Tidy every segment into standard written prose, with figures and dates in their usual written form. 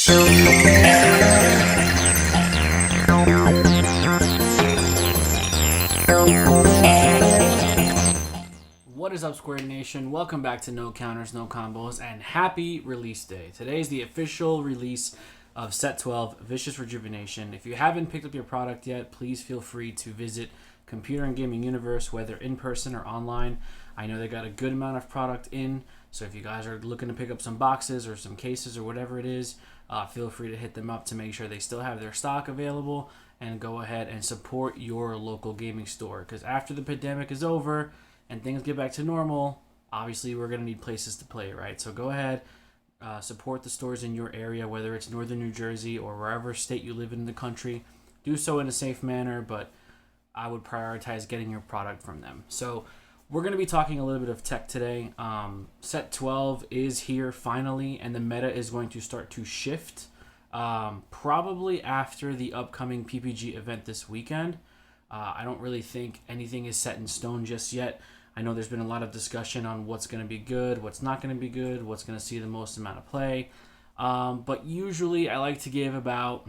What is up, Square Nation? Welcome back to No Counters, No Combos, and happy release day. Today is the official release of Set 12, Vicious Rejuvenation. If you haven't picked up your product yet, please feel free to visit Computer and Gaming Universe, whether in person or online. I know they got a good amount of product in, so if you guys are looking to pick up some boxes or some cases or whatever it is, feel free to hit them up to make sure they still have their stock available, and go ahead and support your local gaming store. Because after the pandemic is over and things get back to normal, obviously we're going to need places to play, right? So go ahead, support the stores in your area, whether it's northern New Jersey or wherever state you live in the country. Do so in a safe manner, but I would prioritize getting your product from them. So we're going to be talking a little bit of tech today. Set 12 is here finally, and the meta is going to start to shift probably after the upcoming PPG event this weekend. I don't really think anything is set in stone just yet. I know there's been a lot of discussion on what's going to be good, what's not going to be good, what's going to see the most amount of play. But usually I like to give about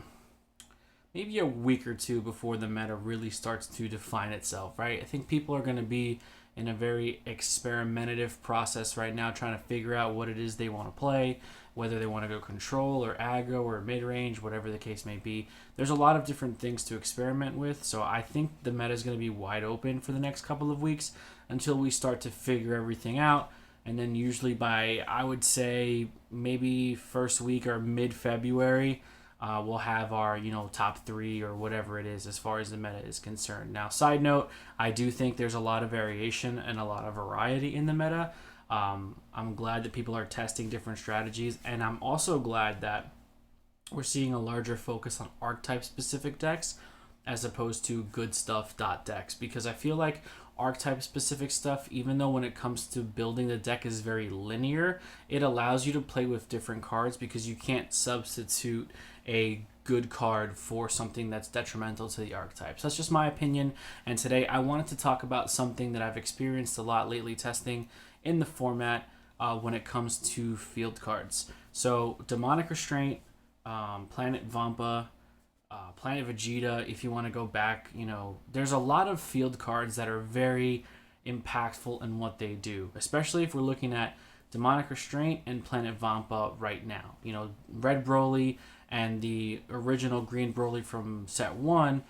maybe a week or two before the meta really starts to define itself, right? I think people are going to be in a very experimentative process right now, trying to figure out what it is they want to play, whether they want to go control or aggro or mid-range, whatever the case may be. There's a lot of different things to experiment with, so I think the meta is going to be wide open for the next couple of weeks until we start to figure everything out. And then usually by, I would say, maybe first week or mid-February, we'll have our, top three or whatever it is as far as the meta is concerned. Now, side note, I do think there's a lot of variation and a lot of variety in the meta. I'm glad that people are testing different strategies, and I'm also glad that we're seeing a larger focus on archetype-specific decks as opposed to good stuff decks, because I feel like archetype-specific stuff, even though when it comes to building the deck is very linear, it allows you to play with different cards because you can't substitute a good card for something that's detrimental to the archetypes. That's just my opinion, and today I wanted to talk about something that I've experienced a lot lately testing in the format when it comes to field cards. So Demonic Restraint, Planet Vampa, Planet Vegeta, if you want to go back, there's a lot of field cards that are very impactful in what they do, especially if we're looking at Demonic Restraint and Planet Vampa right now. Red Broly and the original Green Broly from Set 1,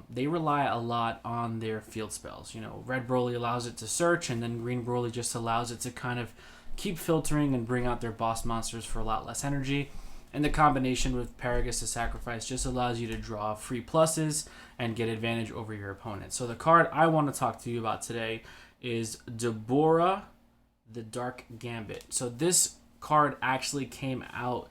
they rely a lot on their field spells. Red Broly allows it to search, and then Green Broly just allows it to kind of keep filtering and bring out their boss monsters for a lot less energy. And the combination with Paragus to Sacrifice just allows you to draw free pluses and get advantage over your opponent. So the card I want to talk to you about today is Deborah, the Dark Gambit. So this card actually came out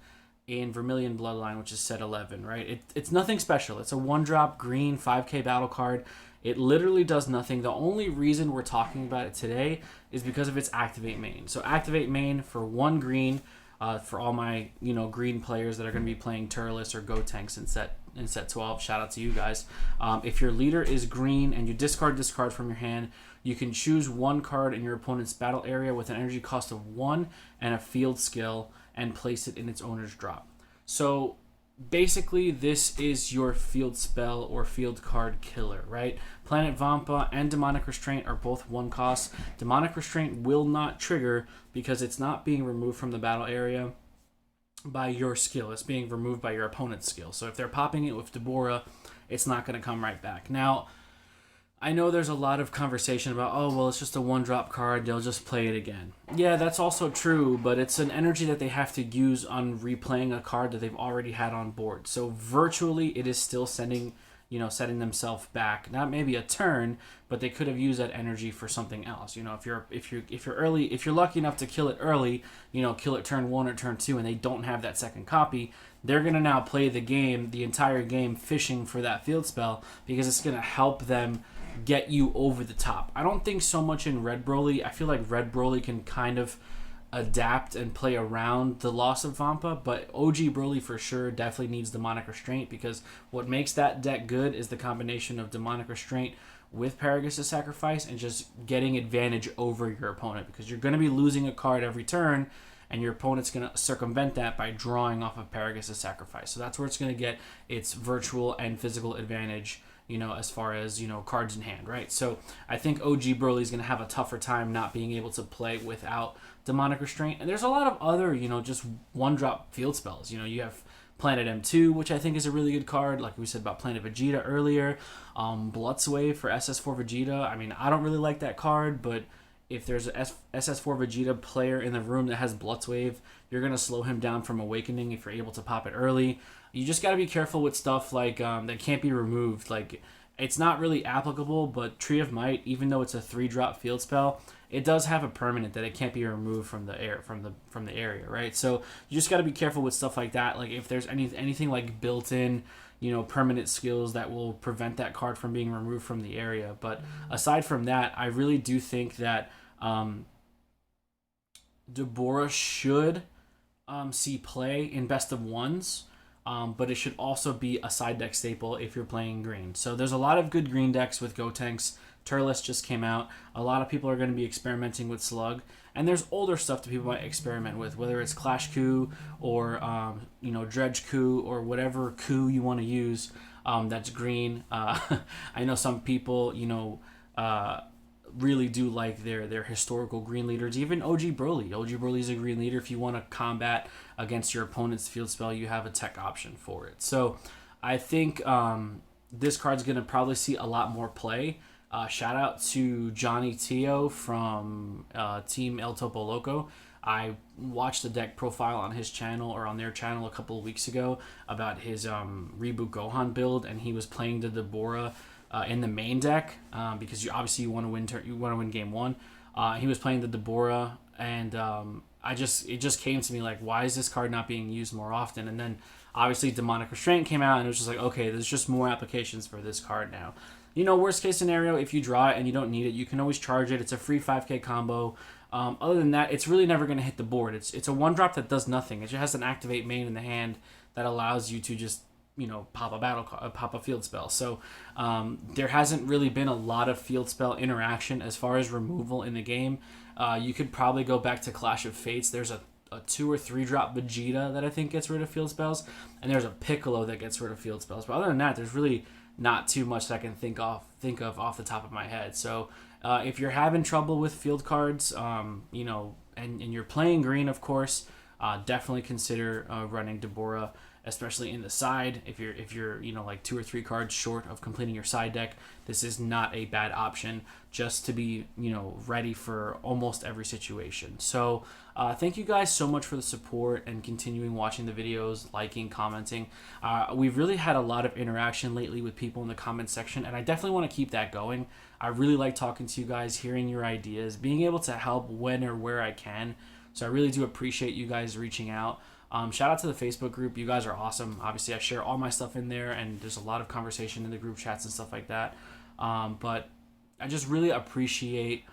in Vermilion Bloodline, which is set 11, right? It's nothing special. It's a 1-drop green 5k battle card. It literally does nothing. The only reason we're talking about it today is because of its activate main. So activate main for 1 green, for all my green players that are going to be playing Turles or Gotenks in set 12. Shout out to you guys. If your leader is green and you discard this card from your hand, you can choose 1 card in your opponent's battle area with an energy cost of 1 and a field skill and place it in its owner's drop. So basically this is your field spell or field card killer, right? Planet Vampa and Demonic Restraint are both 1 cost. Demonic Restraint will not trigger because it's not being removed from the battle area by your skill. It's being removed by your opponent's skill. So if they're popping it with Deborah, it's not going to come right back. Now, I know there's a lot of conversation about, it's just a 1-drop card, they'll just play it again. Yeah, that's also true, but it's an energy that they have to use on replaying a card that they've already had on board. So virtually it is still setting themselves back, not maybe a turn, but they could have used that energy for something else. If you're lucky enough to kill it early, kill it turn 1 or turn 2, and they don't have that second copy, they're going to now play the entire game fishing for that field spell because it's going to help them get you over the top. I don't think so much in Red Broly. I feel like Red Broly can kind of adapt and play around the loss of Vampa, but OG Broly for sure definitely needs Demonic Restraint, because what makes that deck good is the combination of Demonic Restraint with Paragus to Sacrifice and just getting advantage over your opponent, because you're going to be losing a card every turn, and your opponent's going to circumvent that by drawing off of Paragus' Sacrifice. So that's where it's going to get its virtual and physical advantage, you know, as far as, you know, cards in hand, right? So I think OG Broly's going to have a tougher time not being able to play without Demonic Restraint. And there's a lot of other, you know, just one-drop field spells. You know, you have Planet M2, which I think is a really good card, like we said about Planet Vegeta earlier. Blutzwave for SS4 Vegeta. I mean, I don't really like that card, but if there's a SS4 Vegeta player in the room that has Blutzwave, you're going to slow him down from Awakening if you're able to pop it early. You just got to be careful with stuff like that can't be removed. Like, it's not really applicable, but Tree of Might, even though it's a 3-drop field spell, it does have a permanent that it can't be removed from the air from the area, right? So you just got to be careful with stuff like that. Like if there's anything like built-in, you know, permanent skills that will prevent that card from being removed from the area. But aside from that, I really do think that Deborah should see play in best of ones. But it should also be a side deck staple if you're playing green. So there's a lot of good green decks with Gotenks. Turles just came out. A lot of people are going to be experimenting with Slug. And there's older stuff that people might experiment with, whether it's Clash Coup or, you know, Dredge Coup or whatever coup you want to use that's green. I know some people, you know, really do like their historical green leaders. Even OG Broly. OG Broly is a green leader. If you want to combat against your opponent's field spell, you have a tech option for it. So I think this card's going to probably see a lot more play. Shout out to Johnny Tio from Team El Topo Loco. I watched the deck profile on his channel or on their channel a couple of weeks ago about his Reboot Gohan build, and he was playing the Deborah in the main deck because you want to win game one. He was playing the Deborah, and it just came to me like, why is this card not being used more often? And then obviously Demonic Restraint came out, and it was just like, okay, there's just more applications for this card now. You know, worst case scenario, if you draw it and you don't need it, you can always charge it. It's a free 5k combo. Other than that, it's really never going to hit the board. It's a 1-drop that does nothing. It just has an activate main in the hand that allows you to just, you know, pop a field spell. So there hasn't really been a lot of field spell interaction as far as removal in the game. You could probably go back to Clash of Fates. There's a 2 or 3-drop Vegeta that I think gets rid of field spells, and there's a Piccolo that gets rid of field spells. But other than that, there's really not too much that I can think of off the top of my head. So if you're having trouble with field cards, you know, and you're playing green, of course, definitely consider running Deborah, especially in the side. If you're you know, like 2 or 3 cards short of completing your side deck, this is not a bad option just to be, you know, ready for almost every situation. So thank you guys so much for the support and continuing watching the videos, liking, commenting. We've really had a lot of interaction lately with people in the comment section, and I definitely want to keep that going. I really like talking to you guys, hearing your ideas, being able to help when or where I can. So I really do appreciate you guys reaching out. Shout out to the Facebook group. You guys are awesome. Obviously, I share all my stuff in there, and there's a lot of conversation in the group chats and stuff like that. But I just really appreciate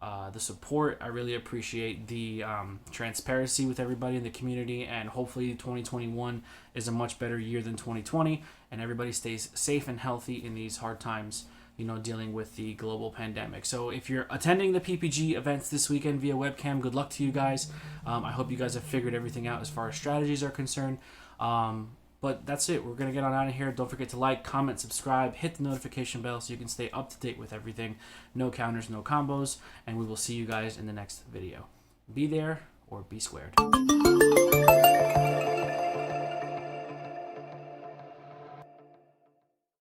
the support. I really appreciate the transparency with everybody in the community, and hopefully 2021 is a much better year than 2020, and everybody stays safe and healthy in these hard times, you know, dealing with the global pandemic. So if you're attending the PPG events this weekend via webcam, good luck to you guys. I hope you guys have figured everything out as far as strategies are concerned. But that's it. We're going to get on out of here. Don't forget to like, comment, subscribe, hit the notification bell so you can stay up to date with everything. No counters, no combos, and we will see you guys in the next video. Be there or be squared.